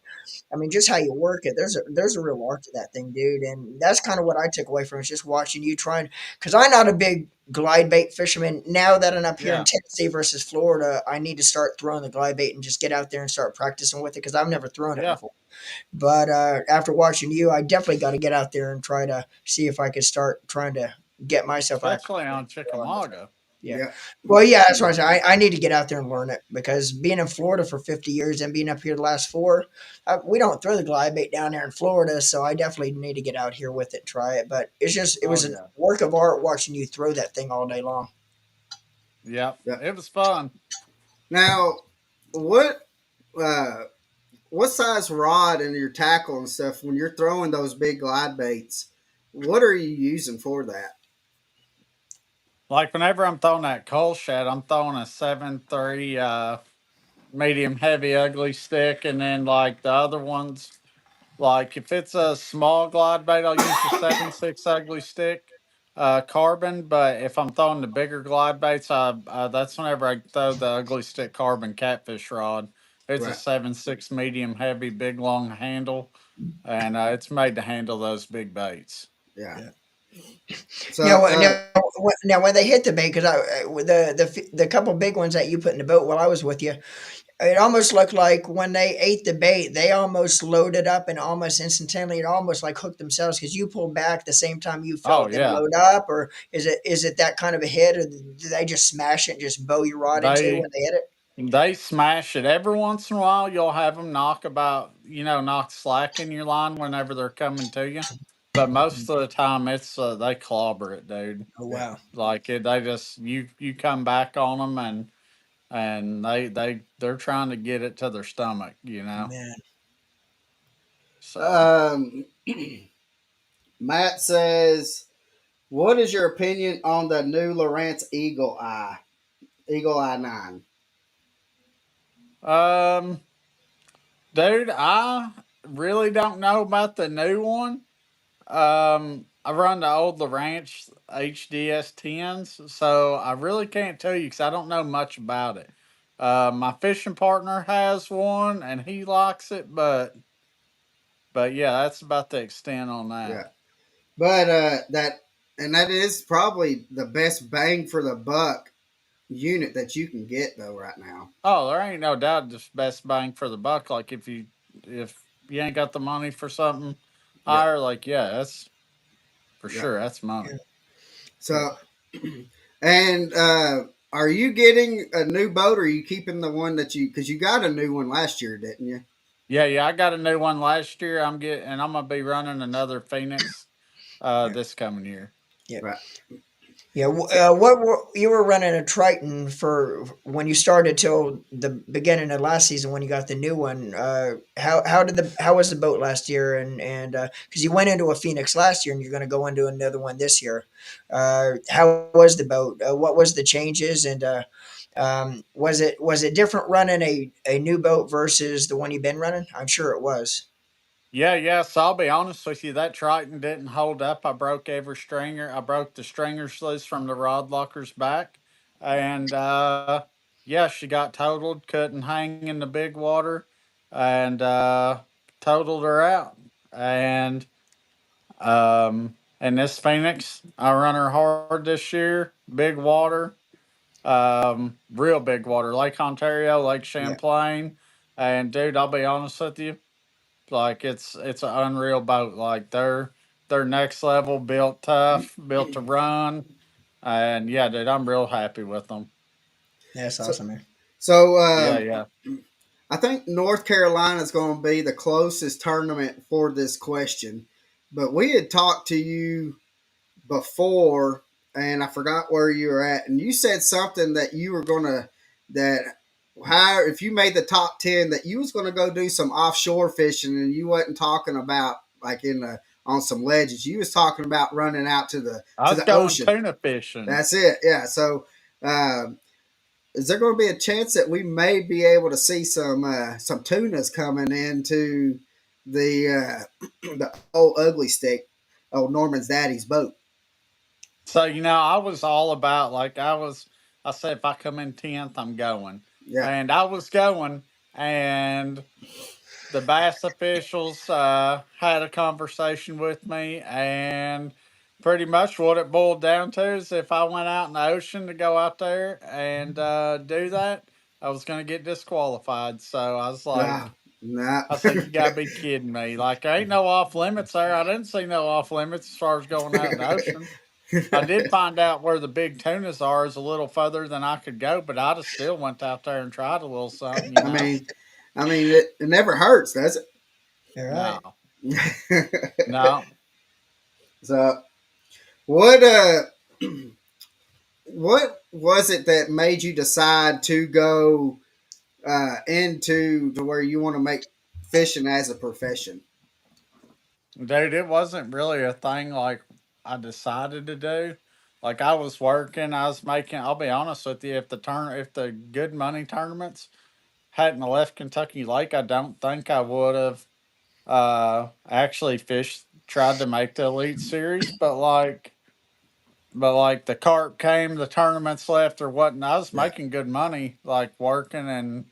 I mean, just how you work it. There's a real art to that thing, dude. And that's kind of what I took away from it, is just watching you trying. Because I'm not a big glide bait fisherman. Now that I'm up here in Yeah. Tennessee versus Florida, I need to start throwing the glide bait and just get out there and start practicing with it because I've never thrown it Yeah. before. But after watching you, I definitely got to get out there and try to see if I could start trying to get myself out Especially on there. Chickamauga. Yeah. Yeah. Well, yeah, that's what I said. I need to get out there and learn it because being in Florida for 50 years and being up here the last four, we don't throw the glide bait down there in Florida. So I definitely need to get out here with it and try it. But it Oh was a yeah. work of art watching you throw that thing all day long. Yep. Yeah. It was fun. Now, what uh, what size rod and your tackle and stuff when you're throwing those big glide baits? What are you using for that? Like whenever I'm throwing that coal shed, I'm throwing a 7.3 medium heavy ugly stick, and then like the other ones, like if it's a small glide bait, I'll use the 7.6 ugly stick carbon. But if I'm throwing the bigger glide baits, that's whenever I throw the ugly stick carbon catfish rod. It's a Right. 7.6 medium heavy, big long handle, and it's made to handle those big baits. Yeah. Yeah. So, Now when they hit the bait, because the couple big ones that you put in the boat while I was with you, it almost looked like when they ate the bait, they almost loaded up and almost instantaneously, it almost like hooked themselves because you pulled back the same time you Oh felt them yeah, load up, or is it that kind of a hit, or do they just smash it and just bow your rod into they when they hit it? They smash it. Every once in a while, you'll have them knock slack in your line whenever they're coming to you. But most of the time, it's they clobber it, dude. Oh yeah. wow, Like it, they just you come back on them and they're trying to get it to their stomach, you know. man. So Um, Matt says, "What is your opinion on the new Lowrance Eagle Eye 9?" um, dude, I really don't know about the new one. I run the old La Ranch HDS 10s, so I really can't tell you because I don't know much about it. My fishing partner has one and he likes it, but yeah, that's about the extent on Yeah. that. But that is probably the best bang for the buck unit that you can get though right now. Oh, there ain't no doubt it's best bang for the buck. Like if you ain't got the money for something Yeah. higher, like yeah, that's for Yeah. sure. That's money. Yeah. So, and are you getting a new boat, or are you keeping the one that because you got a new one last year, didn't you? Yeah, yeah, I got a new one last year. I'm gonna be running another Phoenix Yeah. this coming year. Yeah. Right. Yeah, So, you were running a Triton for when you started till the beginning of last season when you got the new one. How was the boat last year and because you went into a Phoenix last year and you're going to go into another one this year. How was the boat? What was the changes and was it different running a new boat versus the one you've been running? I'm sure it was. Yeah, yeah. So I'll be honest with you, that Triton didn't hold up. I broke every stringer. I broke the stringers loose from the rod lockers back, and yeah, she got totaled. Couldn't hang in the big water, and totaled her out. And this Phoenix, I run her hard this year. Big water, real big water, Lake Ontario, Lake Yeah. Champlain, and dude, I'll be honest with you. Like it's an unreal boat. Like they're next level, built tough, built to run, and yeah, dude, I'm real happy with them. That's so, awesome, man. so Yeah, yeah. I think North Carolina is going to be the closest tournament for this question. But we had talked to you before, and I forgot where you were at, and you said something that you were gonna that how if you made the top 10 that you was gonna go do some offshore fishing, and you wasn't talking about like in the on some ledges. You was talking about running out to the I was going ocean. tuna fishing. That's it. Yeah. So. Is there going to be a chance that we may be able to see some tunas coming into the the old ugly stick, old Norman's daddy's boat? So I was all about like I said if I come in 10th, I'm going, Yeah. and I was going, and the bass officials had a conversation with me, and pretty much what it boiled down to is if I went out in the ocean to go out there and do that, I was going to get disqualified. So Nah. Nah. I said, you got to be kidding me. Like, there ain't no off limits there. I didn't see no off limits as far as going out in the ocean. I did find out where the big tunas are is a little further than I could go, but I'd have still went out there and tried a little something, you I know. mean, it never hurts, does All right. No, it? no. So, what what was it that made you decide to go into to where you want to make fishing as a profession? Dude, it wasn't really a thing like I decided to do. Like I was working, I was making. I'll be honest with you, if the good money tournaments hadn't left Kentucky Lake, I don't think I would have actually fished. Tried to make the Elite Series, but like the carp came, the tournaments left or whatnot. I was Right, making good money, like working and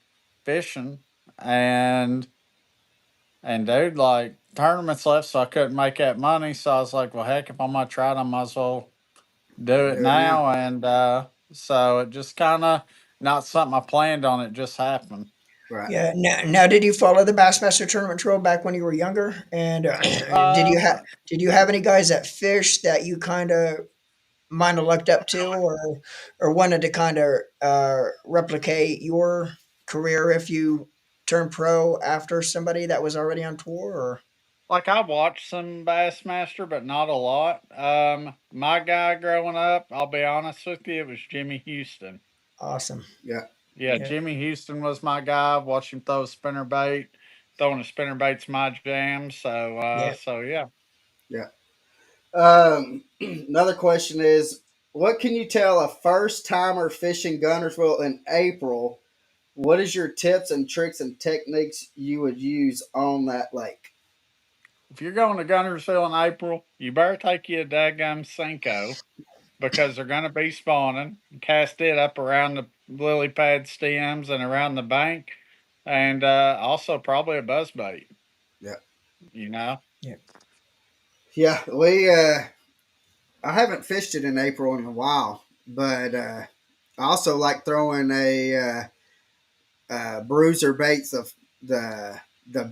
fishing, and and dude, like tournaments left, so I couldn't make that money. So I was like, well, heck, if I'm gonna try it, I might as well do it do it now. now. And so it just kind of not something I planned on. It just happened. Right. Yeah. Now, did you follow the Bassmaster tournament trail back when you were younger? And Um, did you have any guys that fished that you kind of might have looked up to, or wanted to kind of replicate your career if you turned pro after somebody that was already on tour? Or like I watched some Bassmaster, but not a lot. My guy growing up, I'll be honest with you, it was Jimmy Houston. awesome. Yeah. Yeah, Yeah. Jimmy Houston was my guy. Watch him throw a spinner bait. Throwing a spinner bait's my jam. So Yeah. so yeah. Yeah. Another question is, what can you tell a first timer fishing Gunnersville in April? What is your tips and tricks and techniques you would use on that lake? If you're going to Gunnersville in April, you better take you a daggum Cinco because they're going to be spawning. Cast it up around the lily pad stems and around the bank, and also probably a buzz bait. Yeah. You know, Yeah. Yeah. I haven't fished it in April in a while, but I also like throwing bruiser baits of the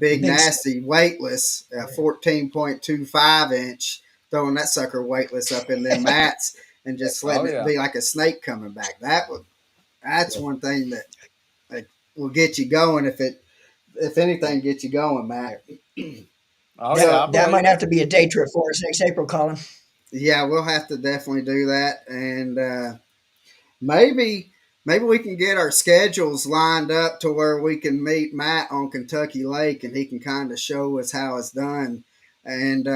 big Big. nasty weightless Yeah. 14.25 inch, throwing that sucker weightless up in them mats and just oh letting it yeah, be like a snake coming back. That's Yeah. one thing that will get you going if anything gets you going, Yeah. Matt. oh yeah, That I So that might believe have it. to be a day trip for us next April, Colin. yeah, we'll have to definitely do that, and maybe maybe we can get our schedules lined up to where we can meet Matt on Kentucky Lake, and he can kind of show us how it's done, and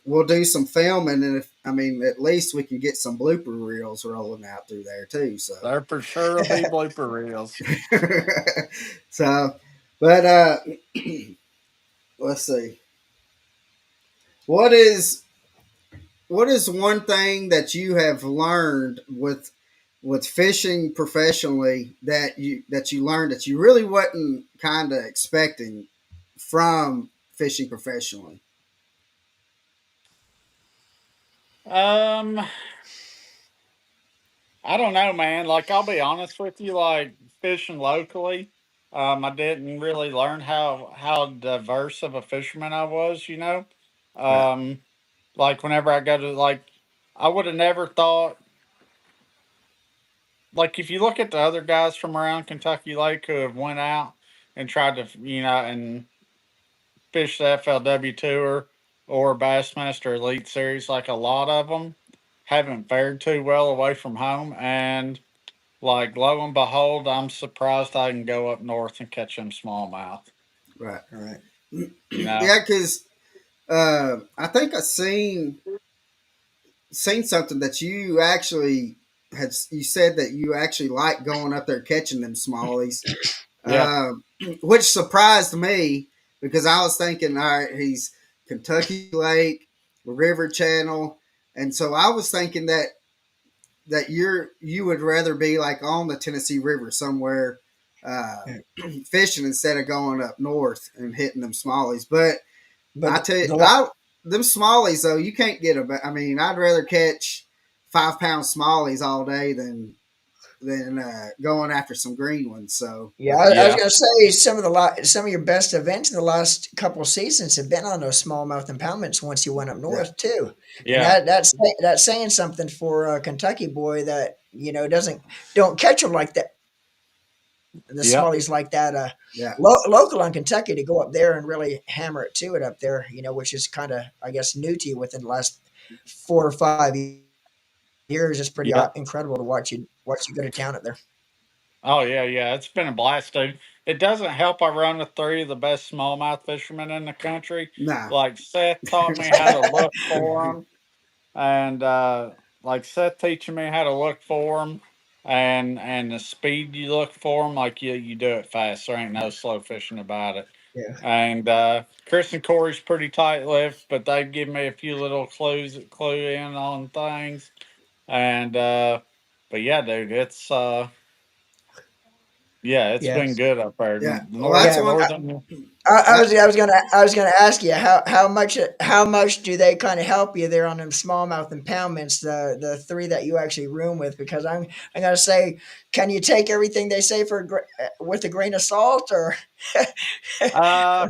we'll do some filming. And if I mean, at least we can get some blooper reels rolling out through there too. So, There for sure will be blooper reels. so, but let's see. What is what is one thing that you have learned with fishing professionally that you learned that you really wasn't kind of expecting from fishing professionally? Um, I don't know, man. Like I'll be honest with you, like fishing locally, I didn't really learn how diverse of a fisherman I was. You know, Right, um, like whenever I go to like, I would have never thought. Like if you look at the other guys from around Kentucky Lake who have went out and tried to, and fish the FLW Tour or Bassmaster Elite Series, like a lot of them haven't fared too well away from home, and like lo and behold, I'm surprised I can go up north and catch them smallmouth. right. All right. You know? Yeah, because I think I seen something that you actually had. You said that you actually like going up there catching them smallies, Yeah. um, which surprised me because I was thinking, all right, he's Kentucky Lake, River Channel, and so I was thinking that you would rather be like on the Tennessee River somewhere Yeah. fishing instead of going up north and hitting them smallies. But But I tell you, the I them smallies though you can't get them. I mean, I'd rather catch 5 pound smallies all day than than going after some green ones. So, Yeah, I was Yeah. gonna say some of your best events in the last couple of seasons have been on those smallmouth impoundments once you went up yeah, north too, and Yeah. that's saying something for a Kentucky boy that doesn't don't catch them like that, the Yep. smallies like that. yeah, Local on Kentucky to go up there and really hammer it to it up there, which is kind of I guess new to you within the last 4 or 5 years. It's pretty Yep. incredible to watch you go to town up there. Oh yeah, yeah. It's been a blast, dude. It doesn't help I run with three of the best smallmouth fishermen in the country. nah, Like Seth taught me how to look for them, and like Seth teaching me how to look for them, and the speed you look for them, like you do it fast. There ain't no slow fishing about it. Yeah, And Chris and Corey's pretty tight lipped, but they give me a few little clues that clue in on things. And but yeah, dude, it's yeah, it's yeah, been good up there. yeah. Well, that's yeah. one. Northern. That, I was gonna ask you how much do they kind of help you there on them smallmouth impoundments, the three that you actually room with, because I'm gonna say, can you take everything they say with a grain of salt, or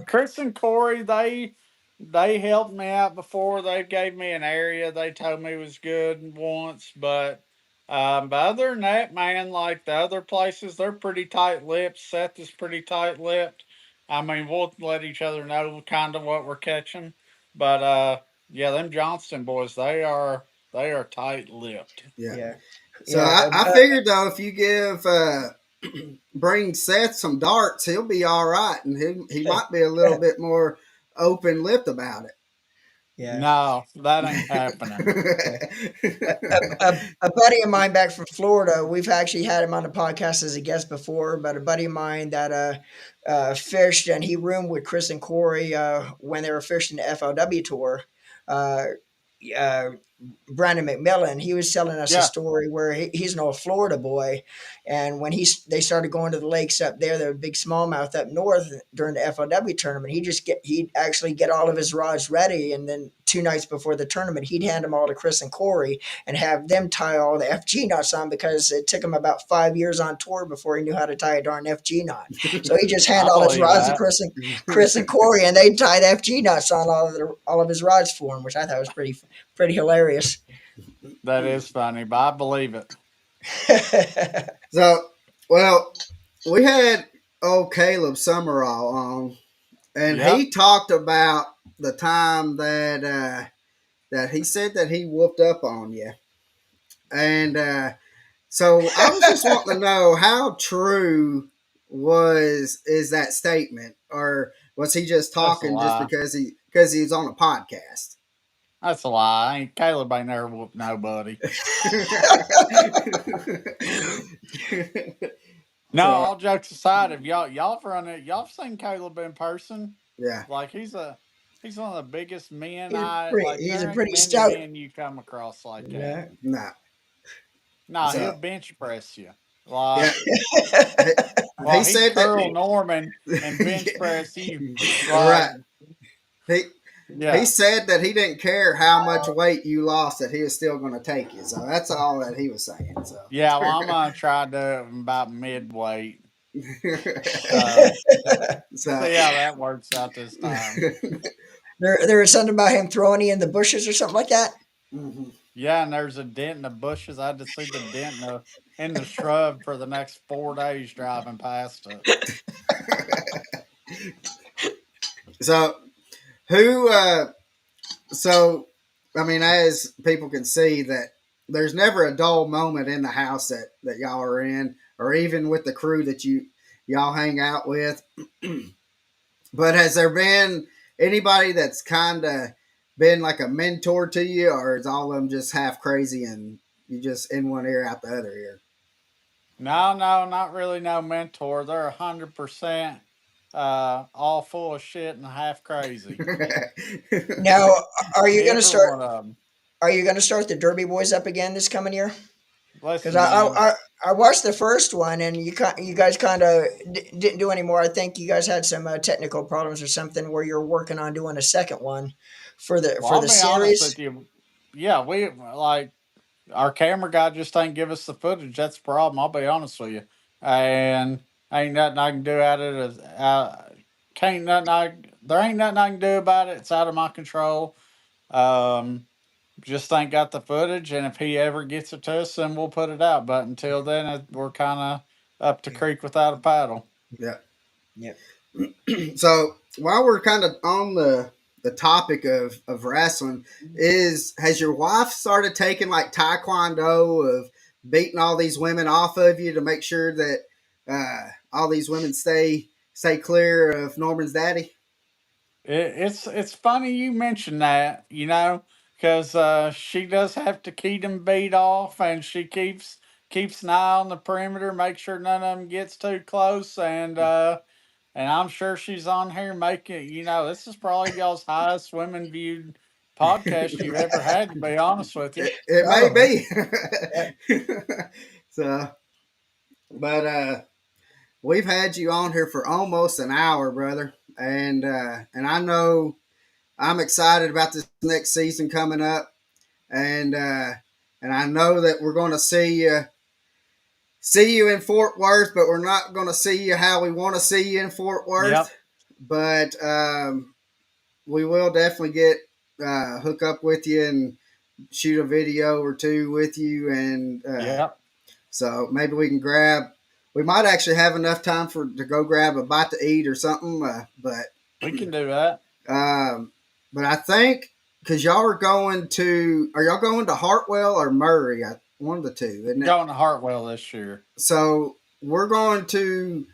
Chris and Corey, they helped me out before. They gave me an area they told me was good once, but other than that, man, like the other places, they're pretty tight lipped. Seth is pretty tight lipped. I mean, we'll let each other know kind of what we're catching, but yeah, them Johnston boys, they are tight lipped. yeah. yeah, So yeah, I figured though, if you give bring Seth some darts, he'll be all right, and he might be a little bit more open lipped about yeah. No, that ain't happening. Yeah. it. A buddy of mine back from Florida, we've actually had him on the podcast as a guest before, but a buddy of mine that fished and he roomed with Chris and Corey when they were fishing the FLW tour. Uh, uh, Brandon McMillan, he was telling us a Yeah. story where he's an old Florida boy, and when they started going to the lakes up there, the big smallmouth up north during the FLW tournament, he'd actually get all of his rods ready, and then 2 nights before the tournament, he'd hand them all to Chris and Corey and have them tie all the FG knots on, because it took him about 5 years on tour before he knew how to tie a darn FG knot. So he just hand I all his believe rods to that. Chris and Corey, and they'd tie the FG knots on all of his rods for him, which I thought was pretty hilarious. That is funny, but I believe it. So, well, we had old Caleb Summerall on, and Yep. he talked about the time that he said that he whooped up on you, and so I was just wanting to know how true is that statement, or was he just That's a talking just lie. because he was on a podcast? That's a lie. Ain't Caleb ain't never whooped nobody. No, So all jokes aside, if y'all run it, y'all seen Caleb in person. yeah, Like he's one of the biggest men he's a I pretty like. he's There a ain't pretty many stout. men you come across like that. Yeah. nah. No, he'll So bench press you. yeah, Like, he, well, he he'd said that. curl Norman and bench press you. Like, Right. He he yeah, said that he didn't care how much weight you lost, that he was still going to take you. So that's all that he was saying. So yeah. Well, I'm gonna try to do it about midweight. So so see how that works out this time. There was something about him throwing you in the bushes or something like that. mhm. Yeah, and there's a dent in the bushes. I had to see the dent in the shrub for the next 4 days driving past it. So who so I mean, as people can see, that there's never a dull moment in the house that y'all are in, or even with the crew that y'all hang out with. But has there been anybody that's kind of been like a mentor to you, or is all of them just half crazy and you just in one ear out the other No, no, not really. No mentor. They're 100% all full of shit and half crazy. ear? Now, are you going to Every start? one of them. Are you going to start the Derby Boys up again this coming year? Because Listen, I, I man. I I watched the first one, and you guys kind of didn't do any more. I think you guys had some technical problems or something where you're working on doing a second one for the Well, for I'll the be honest series. with you. Yeah, we like our camera guy just ain't give us the footage. That's the problem. I'll be honest with you. And ain't nothing I can do out of it. Can't nothing I there ain't nothing I can do about it. It's out of my control. Um, just ain't got the footage, and if he ever gets it to us, then we'll put it out. But until then, we're kind of up the Yeah. creek without a paddle. Yeah. Yeah. So while we're kind of on the topic of wrestling, is has your wife started taking like taekwondo of beating all these women off of you to make sure that all these women stay clear of Norman's daddy? It's funny you mention that, because she does have to keep them beat off, and she keeps an eye on the perimeter, make sure none of them gets too close, and I'm sure she's on here making. This is probably y'all's highest women viewed podcast you've ever had. To be honest with you, It may Probably. Yeah. be. So, but we've had you on here for almost an hour, brother, and I know I'm excited about this next season coming up, and uh, and I know that we're going to see you in Fort Worth, but we're not going to see you how we want to see you in Fort Worth. yep, But we will definitely get hook up with you and shoot a video or two with you, and yep, so maybe we can grab. We might actually have enough time to go grab a bite to eat or something. we can do that. Um, but I think because y'all are y'all going to Hartwell or Murray? One of the two, isn't it? Going to Hartwell this year. So we're going to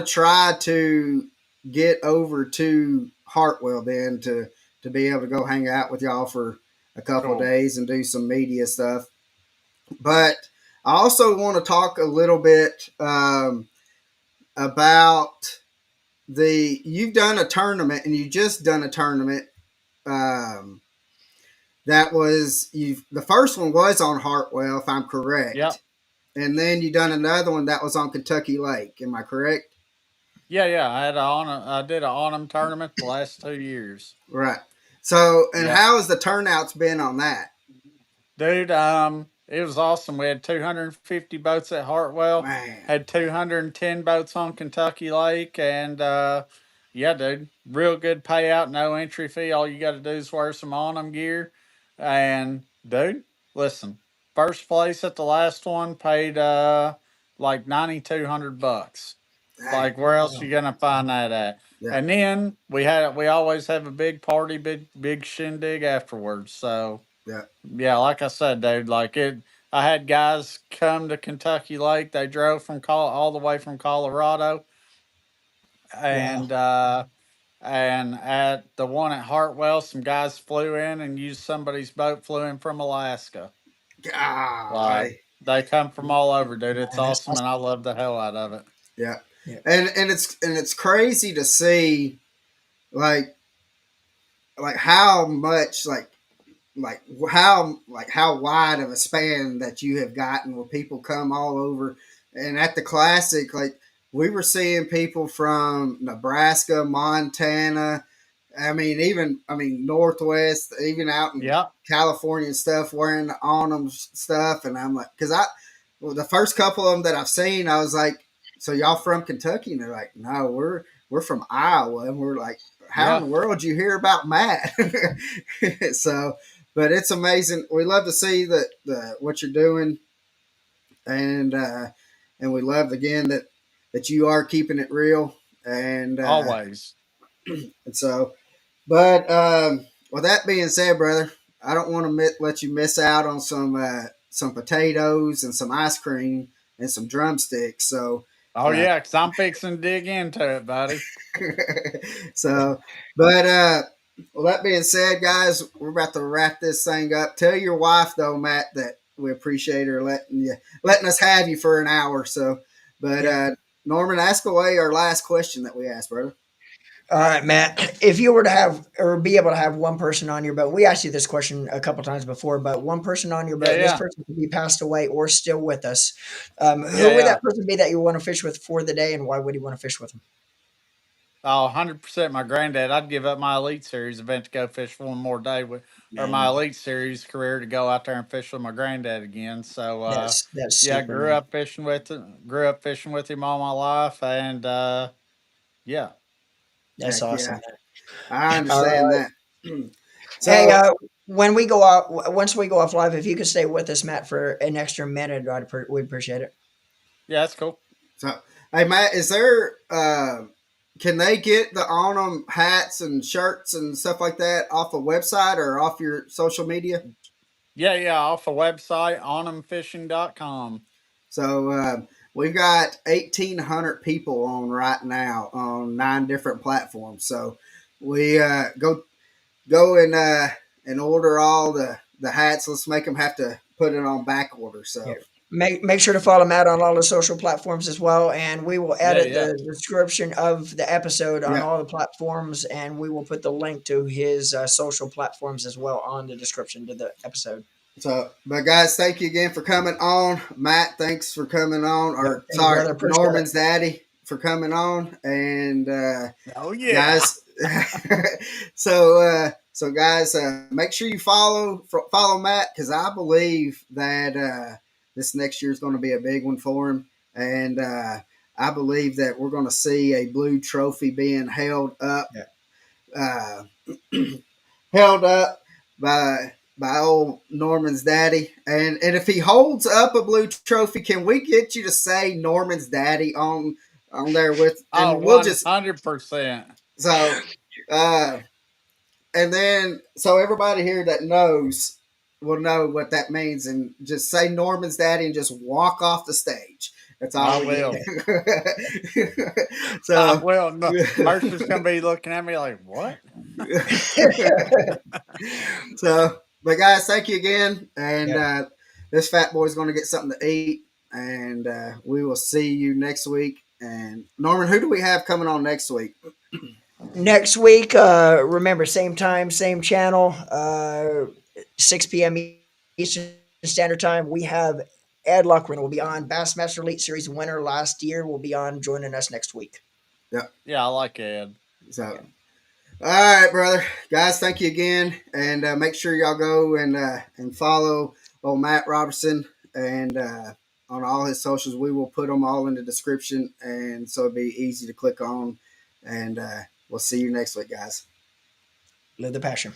try to get over to Hartwell then to be able to go hang out with y'all for a couple of Cool. days and do some media stuff. But I also want to talk a little bit about you've done a tournament and you just done a tournament um, that was the first one was on Hartwell, if I'm correct, Yep. and then you done another one that was on Kentucky Lake. Am I correct? Yeah, yeah. I did an Autumn tournament the last 2 years. Right. So, and Yep. how has the turnouts been on that? Dude, it was awesome. We had 250 boats at Hartwell, Man, had 210 boats on Kentucky Lake, and yeah, dude, real good payout, no entry fee. All you got to do is wear some on them gear. And dude, listen, first place at the last one paid like $9,200. dang, Like where else Wow. you gonna find that at? yeah, And then we always have a big party, big shindig afterwards. So yeah, yeah, like I said, dude, like it. I had guys come to Kentucky Lake. They drove all the way from Colorado, Wow. and at the one at Hartwell, some guys flew in and used somebody's boat. Flew in from Alaska. Like golly, they come from all over, dude. It's Man, that's awesome, and awesome. I love the hell out of it. yeah, Yeah. and it's crazy to see like how much how wide of a span that you have gotten where people come all over. And at the classic, like we were seeing people from Nebraska, Montana, Northwest, even out in Yeah, California and stuff, wearing the on them stuff. And I'm like, because the first couple of them that I've seen, I was like, so y'all from Kentucky? And they're like, no, we're from Iowa. And we're like, how in yeah. the world did you hear about Matt? So, but it's amazing. We love to see the what you're doing, and and we love again that you are keeping it real, Always. and so. But with that being said, brother, I don't want to let you miss out on some potatoes and some ice cream and some drumsticks. So Oh uh, yeah, 'cause I'm fixing to dig into it, buddy. so, but well, that being said, guys, we're about to wrap this thing up. Tell your wife though, Matt, that we appreciate her letting us have you for an hour. So, but Yeah. Norman, ask away our last question that we asked, brother. All right, Matt. If you were to have or be able to have one person on your boat, we asked you this question a couple times before, but one person on your Yeah, boat, and this yeah, person could be passed away or still with us. yeah, Who would yeah. that person be that you want to fish with for the day, and why would you want to fish with them? Oh, 100% my granddad. I'd give up my Elite Series event to go fish one more day with, or Man, my Elite Series career to go out there and fish with my granddad again. So, that's yeah, super, man. grew up fishing with him all my life. And, yeah. That's Heck awesome, yeah, man. I All understand right. that. Hey, So, when we go out, once we go off live, if you could stay with us, Matt, for an extra minute, we'd appreciate it. Yeah, that's cool. so hey Matt, is there can they get the on them hats and shirts and stuff like that off a website or off your social media? Yeah, yeah, off the website, on'emfishing.com. So we've got 1,800 people on right now on 9 different platforms. So we go and order all the hats. Let's make them have to put it on back order. Yeah. So Make sure to follow Matt on all the social platforms as well, and we will Yeah, edit yeah. the description of the episode on yeah. all the platforms, and we will put the link to his social platforms as well on the description to the episode. So, but guys, thank you again for coming on. Matt, thanks for coming on. Yeah, Or thank you, sorry, brother. Appreciate it. Norman's daddy for coming on. And Oh, yeah. guys, so guys, make sure you follow Matt because I believe that this next year is going to be a big one for him, and I believe that we're going to see a blue trophy being Yeah. uh, held up by old Norman's daddy. And if he holds up a blue trophy, can we get you to say Norman's daddy on there with, Oh, and we'll just 100%. so uh and then so everybody here that knows will know what that means and just say Norman's daddy and just walk off the stage. That's I all we need. will. I So will. No, Mercer's going to be looking at me like, what? so, but guys, thank you again. And Yep. this fat boy's going to get something to eat. And we will see you next week. And Norman, who do we have coming on next week? Next week, remember, same time, same channel, 6 p.m. Eastern Standard Time. We have Ed Luckman will be on. Bassmaster Elite Series winner last year will be on joining us next week. Yeah. Yeah, I like Ed. So, Yeah. all right, brother. Guys, thank you again. And make sure y'all go and follow old Matt Robertson and on all his socials. We will put them all in the description. And so it'll be easy to click on. And we'll see you next week, guys. Live the passion.